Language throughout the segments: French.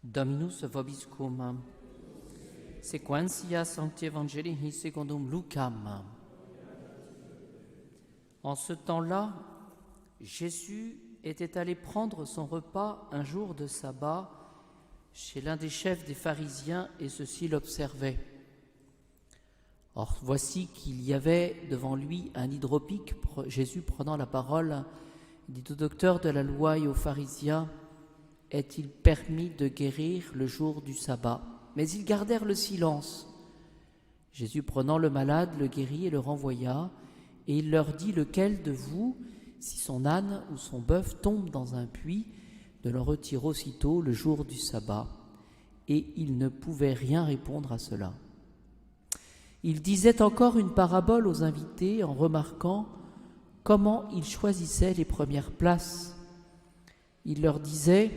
Dominus vobiscum. Sequentia Sancti Evangelii secundum Lucam. En ce temps-là, Jésus était allé prendre son repas un jour de sabbat chez l'un des chefs des pharisiens, et ceux-ci l'observaient. Or, voici qu'il y avait devant lui un hydropique. Jésus, prenant la parole, dit au docteur de la loi et aux pharisiens: « Est-il permis de guérir le jour du sabbat ?» Mais ils gardèrent le silence. Jésus, prenant le malade, le guérit et le renvoya, et il leur dit: « Lequel de vous, si son âne ou son bœuf tombe dans un puits, ne le retire aussitôt le jour du sabbat ?» Et ils ne pouvaient rien répondre à cela. Il disait encore une parabole aux invités en remarquant comment ils choisissaient les premières places. Il leur disait: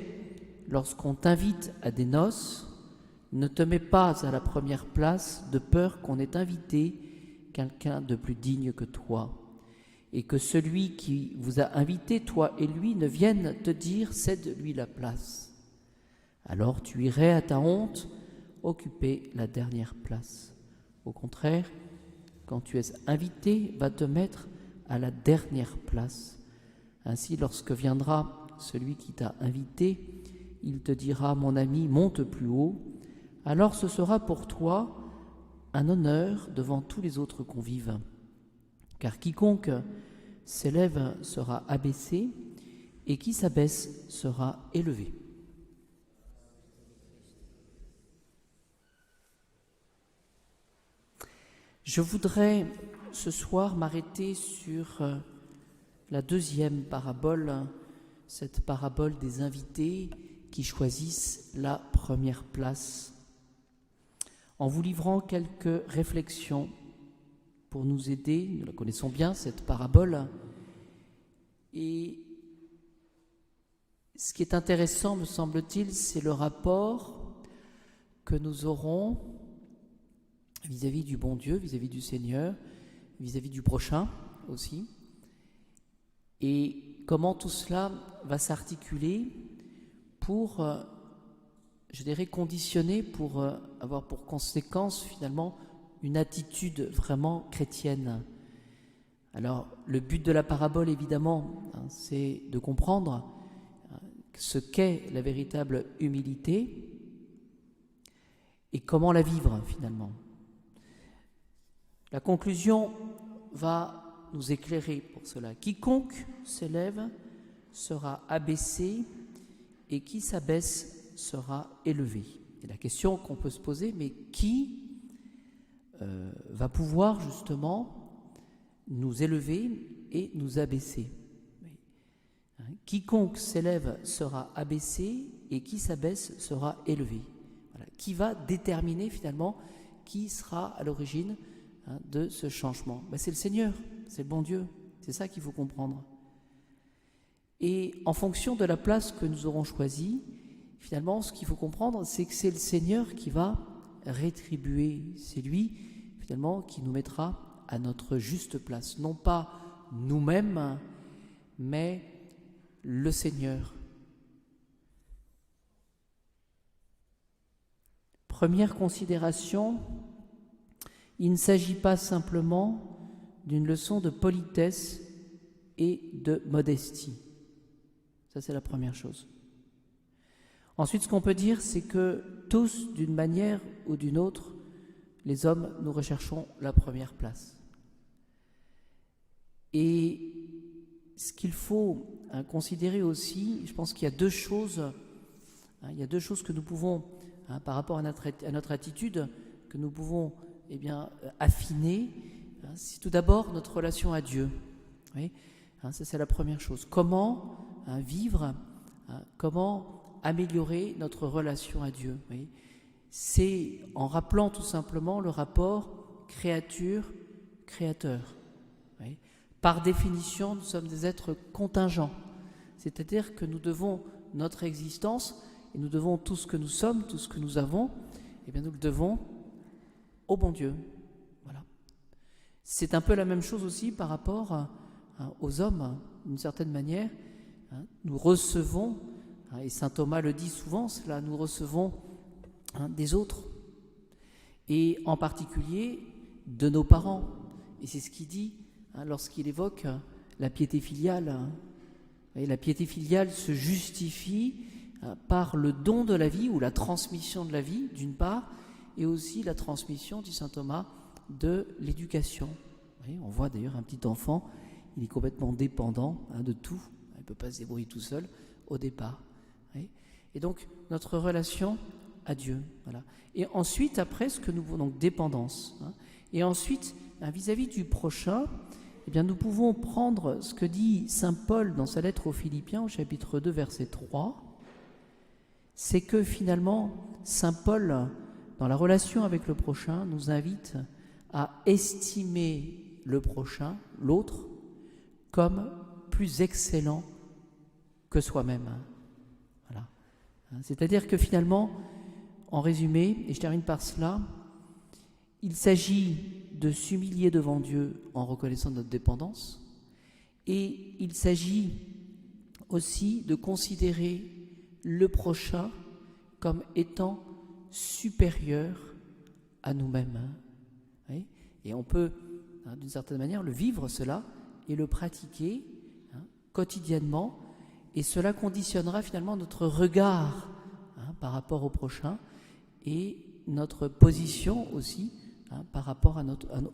« Lorsqu'on t'invite à des noces, ne te mets pas à la première place de peur qu'on ait invité quelqu'un de plus digne que toi, et que celui qui vous a invité, toi et lui, ne vienne te dire: cède-lui la place. Alors tu irais à ta honte occuper la dernière place. Au contraire, quand tu es invité, va te mettre à la dernière place. Ainsi, lorsque viendra celui qui t'a invité, il te dira: mon ami, monte plus haut. Alors ce sera pour toi un honneur devant tous les autres convives. Car quiconque s'élève sera abaissé, et qui s'abaisse sera élevé. » Je voudrais ce soir m'arrêter sur la deuxième parabole, cette parabole des invités qui choisissent la première place, en vous livrant quelques réflexions pour nous aider. Nous la connaissons bien, cette parabole. Et ce qui est intéressant, me semble-t-il, c'est le rapport que nous aurons vis-à-vis du bon Dieu, vis-à-vis du Seigneur, vis-à-vis du prochain aussi. Et comment tout cela va s'articuler pour, je dirais, conditionner, pour avoir pour conséquence finalement une attitude vraiment chrétienne. Alors, le but de la parabole, évidemment, c'est de comprendre ce qu'est la véritable humilité et comment la vivre finalement. La conclusion va nous éclairer pour cela. Quiconque s'élève sera abaissé, et qui s'abaisse sera élevé. Et la question qu'on peut se poser, mais qui va pouvoir justement nous élever et nous abaisser? Quiconque s'élève sera abaissé, et qui s'abaisse sera élevé. Voilà. Qui va déterminer finalement qui sera à l'origine de ce changement? C'est le Seigneur, c'est le bon Dieu. C'est ça qu'il faut comprendre. Et en fonction de la place que nous aurons choisie, finalement, ce qu'il faut comprendre, c'est que c'est le Seigneur qui va rétribuer. C'est lui, finalement, qui nous mettra à notre juste place. Non pas nous-mêmes, mais le Seigneur. Première considération, il ne s'agit pas simplement d'une leçon de politesse et de modestie. Ça, c'est la première chose. Ensuite, ce qu'on peut dire, c'est que tous, d'une manière ou d'une autre, les hommes, nous recherchons la première place. Et ce qu'il faut considérer aussi, je pense qu'il y a deux choses, que nous pouvons, par rapport à notre attitude, que nous pouvons affiner. C'est tout d'abord notre relation à Dieu. Oui, ça, c'est la première chose. Comment vivre, comment améliorer notre relation à Dieu. Oui. C'est en rappelant tout simplement le rapport créature-créateur. Oui. Par définition, nous sommes des êtres contingents, c'est-à-dire que nous devons notre existence, et nous devons tout ce que nous sommes, tout ce que nous avons, nous le devons au bon Dieu. Voilà. C'est un peu la même chose aussi par rapport aux hommes, d'une certaine manière. Nous recevons Et saint Thomas le dit souvent, cela, nous recevons des autres, et en particulier de nos parents. Et c'est ce qu'il dit lorsqu'il évoque la piété filiale. Et la piété filiale se justifie par le don de la vie ou la transmission de la vie, d'une part, et aussi la transmission, dit saint Thomas, de l'éducation. On voit d'ailleurs un petit enfant, il est complètement dépendant de tout, il ne peut pas se débrouiller tout seul au départ. Et donc, notre relation à Dieu. Voilà. Et ensuite, après, ce que nous voulons, donc dépendance. Et ensuite, vis-à-vis du prochain, eh bien, nous pouvons prendre ce que dit saint Paul dans sa lettre aux Philippiens, au chapitre 2, verset 3. C'est que finalement, saint Paul, dans la relation avec le prochain, nous invite à estimer le prochain, l'autre, comme plus excellent que soi-même. Voilà. C'est-à-dire que finalement, en résumé, et je termine par cela, il s'agit de s'humilier devant Dieu en reconnaissant notre dépendance, et il s'agit aussi de considérer le prochain comme étant supérieur à nous-mêmes. Et on peut, d'une certaine manière, le vivre cela et le pratiquer quotidiennement, et cela conditionnera finalement notre regard par rapport au prochain et notre position aussi par rapport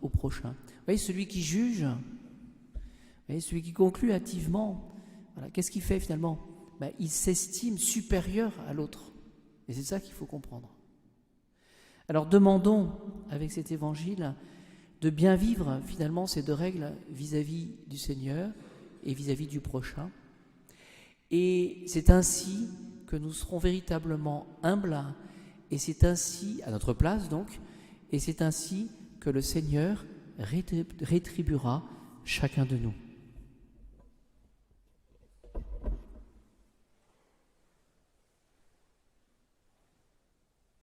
au prochain. Vous voyez, celui qui juge, celui qui conclut hâtivement, voilà, qu'est-ce qu'il fait finalement ? Il s'estime supérieur à l'autre. Et c'est ça qu'il faut comprendre. Alors demandons, avec cet évangile, de bien vivre finalement ces deux règles vis-à-vis du Seigneur et vis-à-vis du prochain. Et c'est ainsi que nous serons véritablement humbles, et c'est ainsi, à notre place donc, et c'est ainsi que le Seigneur rétribuera chacun de nous.